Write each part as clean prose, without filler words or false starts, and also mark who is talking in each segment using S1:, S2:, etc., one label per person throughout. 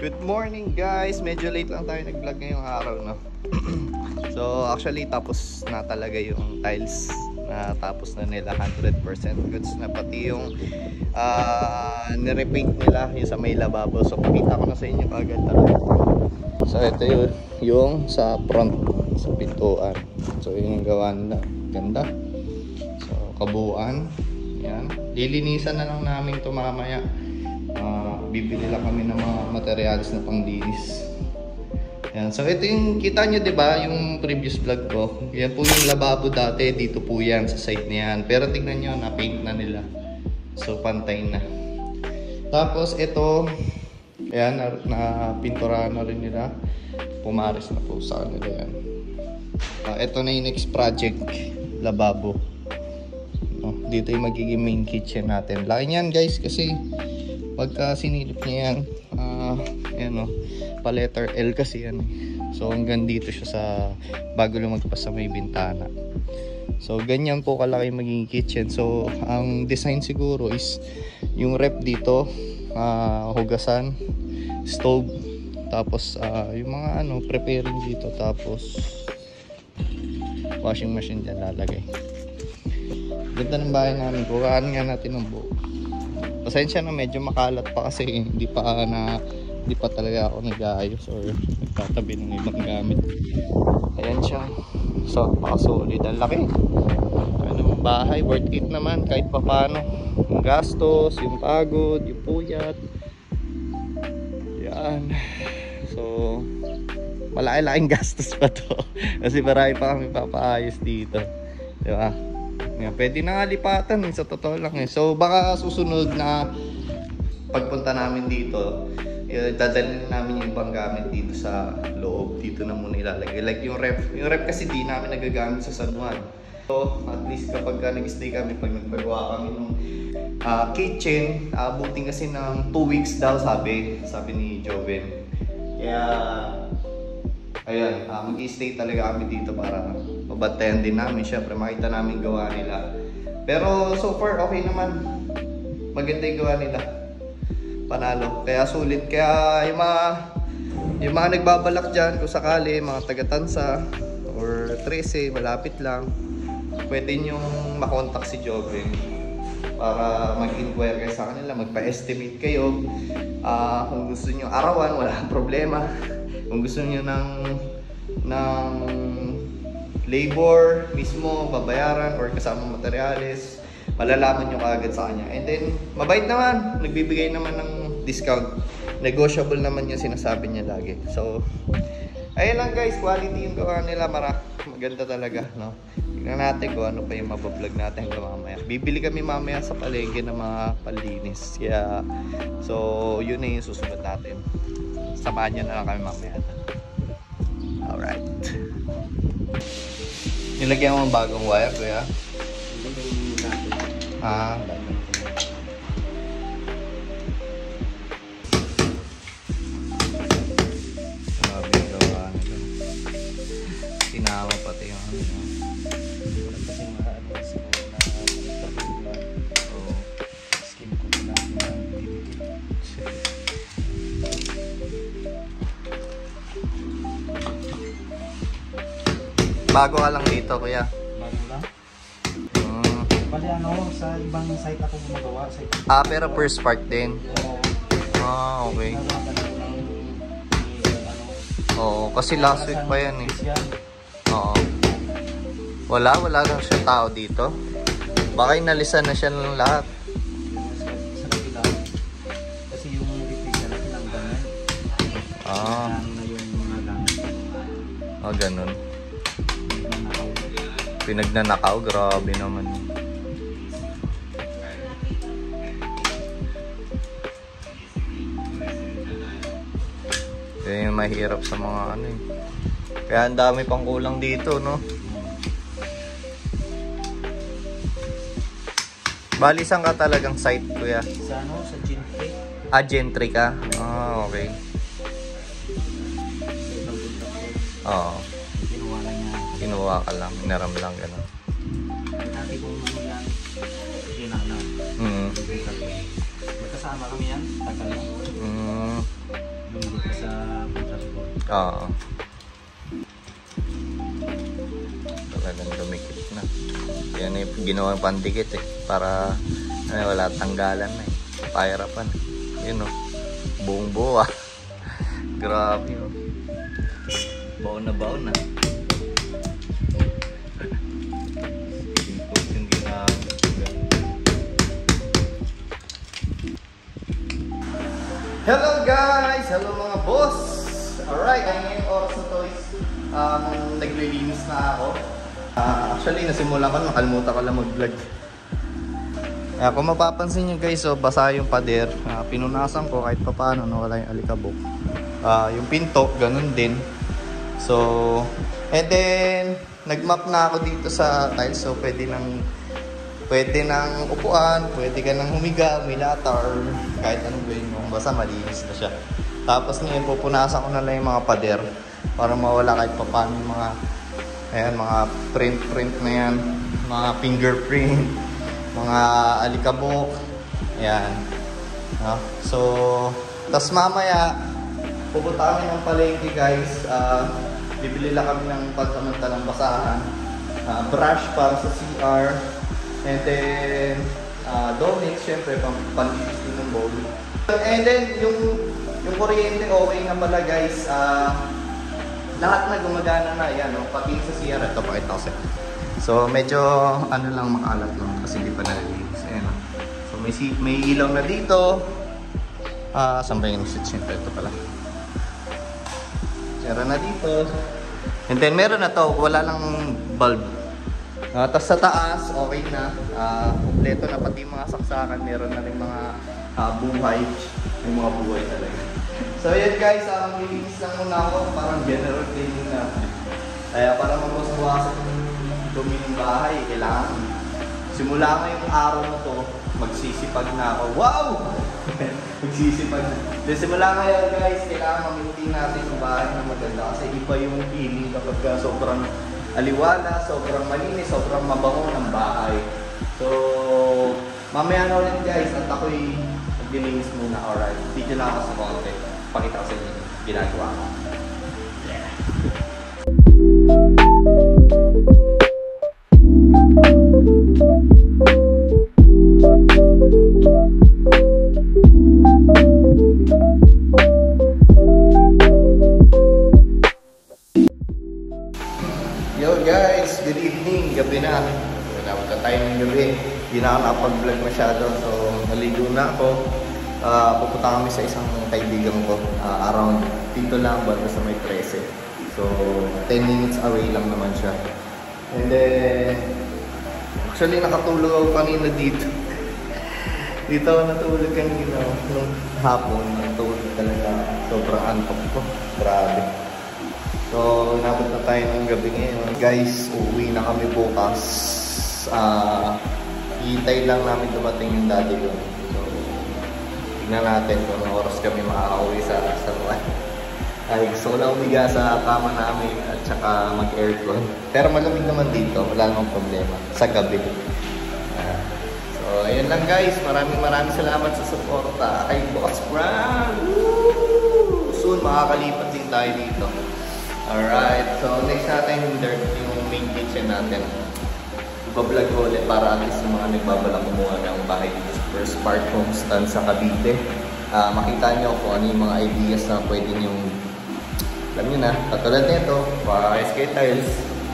S1: Good morning guys! Medyo late lang tayo nag-vlog ngayong araw, no? So actually tapos na talaga yung tiles, na tapos na nila 100% goods na, pati yung nirepaint nila yung sa may lababo. So pakita ko na sa inyo kagad talaga. So ito yung sa front, sa pintuan. So yung gawa nila, ganda. So kabuuan, yan. Lilinisan na lang namin ito mamaya. Bibili lang kami ng mga materials na panglinis. Yan. So ito yung kita nyo, 'di ba, yung previous vlog ko. Yan po yung lababo dati, dito po yan sa side na yan. Pero tingnan nyo, na-paint na nila. So pantay na. Tapos ito, ayan, na pinturahan na rin nila. Pumaris na po sa kanila yan. Ito na yung next project, lababo. Dito yung magiging main kitchen natin. Laki niyan guys, kasi pagka sinilip niya yan, ayan o, pa letter L kasi yan. So hanggang dito siya sa, bago lumagpas sa may bintana. So ganyan po kalaki magiging kitchen. So ang design siguro is yung rep dito, hugasan, stove, tapos yung mga preparing dito, tapos washing machine dyan lalagay. Ganda ng bahay namin, kuhaan nga natin ng buo. Pasensya na, medyo makalat pa kasi hindi pa talaga ako nag-aayos or nagtatabi ng ibang gamit. Ayan siya. So, makasolid. Ang laki. Ano, bahay, worth it naman kahit pa paano. Yung gastos, yung pagod, yung puyat. Yan. So, malaki-laking gastos pa to. Kasi marami pa kami papaayos dito. Diba? Yan, pwede na nga lipatan sa totoo lang eh. So baka susunod na pagpunta namin dito, dadalhin namin yung ibang gamit dito sa loob. Dito na muna ilalagay. Like yung ref. Yung ref kasi di namin nagagamit sa San Juan. So at least kapag nag-stay kami, pag nagpagawa kami ng kitchen, abutin kasi ng 2 weeks daw, sabi ni Joven. Kaya ayun, mag-i-stay talaga kami dito para mabantayan din namin. Syempre makita namin gawa nila. Pero so far okay naman. Maganda yung gawa nila. Panalo. Kaya sulit. Kaya yung mga nagbabalak dyan, kung sakali, mga taga-Tansa or 13, malapit lang, pwede nyong makontak si Joven para mag-inquire kayo sa kanila, magpa-estimate kayo. Kung gusto nyo arawan, wala problema. Kung gusto niyo ng labor mismo, babayaran or kasama materyales, malalaman nyo kaagad sa kanya. And then, mabait naman, nagbibigay naman ng discount. Negotiable naman yung sinasabi niya lagi. So, ayun lang guys, quality yung gawa nila, maganda talaga, no? Tingnan natin kung ano pa yung mabablog natin hanggang mamaya. Bibili kami mamaya sa palengke ng mga panlinis. Kaya, so, yun na yung susunod natin. Samahan nyo na lang kami mamaya. Alright. Nilagyan mo ang bagong wire, kuya? Grabe yung gawa nila. Tinawa pati yung ano. Wala kasi skin ko na bago ka lang dito, kuya?
S2: Bago lang? Bali sa ibang site ako gumagawa.
S1: Pero first part din? Okay. Oo, kasi last week pa yan eh. Oo. Wala lang siya tao dito. Baka inalisan na siya ng lahat.
S2: Sa kabila. Kasi yung repair na tinanggal na. Na yung mga gamit.
S1: Ganun. Pinagnanakaw, grabe naman. Yan yung mahirap sa mga ano eh. Kaya ang dami pang kulang dito, no? Bali, saan ka talagang site, kuya?
S2: Sa sa Gentry.
S1: Gentry ka? Okay. Oo. Kinuha ka lang, inaram lang, gano'n.
S2: Dati kung ano yan, ginala.
S1: Mm.
S2: Magkasama ano kami yan, tagal yan. Lunggo pa sa contractor.
S1: Oo. Talagang dumikit na. Yan yung ginawa pandikit eh. Para wala tanggalan na eh. Pahirapan. Yun o. Buong buo ah. Grabe o. Baon na. Ikot yung ginawa. Hello guys! Hello mga boss! Alright, ngayong oras na to is naglilinis na ako. Actually, nasimulan ko, nakalimutan ko lang mag-vlog. Kung mapapansin nyo guys, so, basa yung pader. Pinunasan ko kahit paano, wala yung alikabok. Yung pinto, ganun din. So, and then, nag-map na ako dito sa tiles. So, pwede nang upuan, pwede ka nang humiga, umilata, or kahit anong gawin mo. Basta malinis na siya. Tapos ngayon, pupunasan ko na lang yung mga pader para mawala kahit paano yung mga ayan, mga print na yan, mga fingerprint, mga alikabok. Ayan. So, tas mamaya, pupunta kami ng palengke guys. Bibili lang kami ng pansamantalang basahan. Brush para sa CR. And then, Domix, syempre, panlinis din ng bowl. And then, yung kuryente, okay na pala guys. Lahat na gumagana na, yan, no? Pati sa CR, ito, pakita ko sa'yo. So, medyo, ano lang, makalat lang, kasi hindi pa nalilinis. Ayan, no? So, may ilaw na dito. Saan ba yung switch? Ito pala. Meron na dito. And then, meron na to, wala lang bulb. Tapos sa taas, okay na. Kompleto na pati mga saksakan. Meron na rin mga buhay. May mga buhay talaga. So yun guys, nilinis lang muna ako. Parang general cleaning na. Kaya para magbawasan yung dumi ng bahay, kailangan. Simula ngayong araw na to, magsisipag na ako. Wow! Magsisipag na. Then simula ngayon guys, kailangan mamintin natin yung bahay na maganda. Kasi iba yung feeling kapag sobrang aliwala, sobrang malinis, sobrang mabango ng bahay. So, mamaya na ulit guys, at ako'y maglilinis muna. Alright, video na ako sa konti. Pakita ko sa inyo ginagawa ko. Yeah. Yo guys, good evening, gabi na. Napunta tayo ng gabi. Hindi na ako nakapag-vlog masyado, so naligo na ako. Pupunta kami sa isang kaibigan ko. Around dito lang, banda sa may 13. So 10 minutes away lang naman siya. And then, actually nakatulog ako kanina dito. Dito ako natulog kanina. Nung hapon, natulog talaga. Sobrang antok ko. Grabe. So, nabot na tayo ng gabi ngayon. Guys, uuwi na kami bukas. Hintay lang namin dumating yung daddy ko. So, tignan natin kung oras kami makakauwi sa buwan. Ay, gusto ko lang umiga sa kama namin at saka mag-aircon. Pero malamig naman dito, wala namang problema. Sa gabi. So, ayun lang guys. Maraming salamat sa suporta kay Boss Brown. Woo! Soon, makakalipat din tayo dito. Alright, so next natin yung main kitchen natin. Iba-vlog ko ulit para at least yung mga nagbabalak kumuha ng bahay dito sa First Park Homestead sa Cavite. Makita nyo kung ano yung mga ideas na pwede nyong, alam nyo na, katulad nito, SK tiles,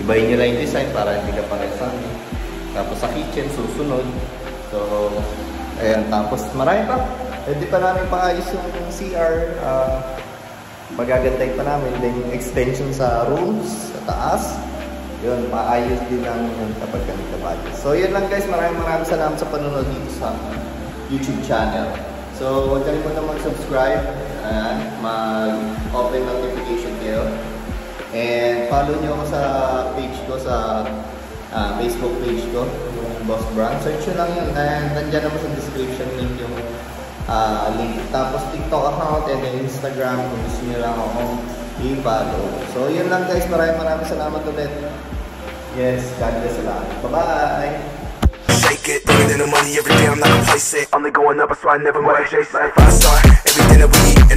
S1: ibahin nyo lang yung design para hindi ka pares sa amin. Tapos sa kitchen, susunod. So, ayan, tapos marami pa. Pwede pa namin paayos yung CR. Magagantay pa namin din yung extension sa rooms, sa taas. Yun, paayos din namin yun kapag kami kapagod. So yun lang guys, maraming salamat sa panonood dito sa YouTube channel. So huwag kalimutan mag-subscribe, mag-open notification kayo. And follow nyo ako sa page ko, sa Facebook page ko, yung Boss Brown. Search nyo lang yun, and nandyan naman sa description link yung link. Tapos TikTok account and then Instagram kung gusto nyo lang akong i-follow. So yun lang guys, maraming salamat ulit. Yes, God bless you lang. Bye-bye!
S3: bigger than the money every day. I'm not complacent. Only going up, that's why I never want to chase. Like 5 star, everything that we eat,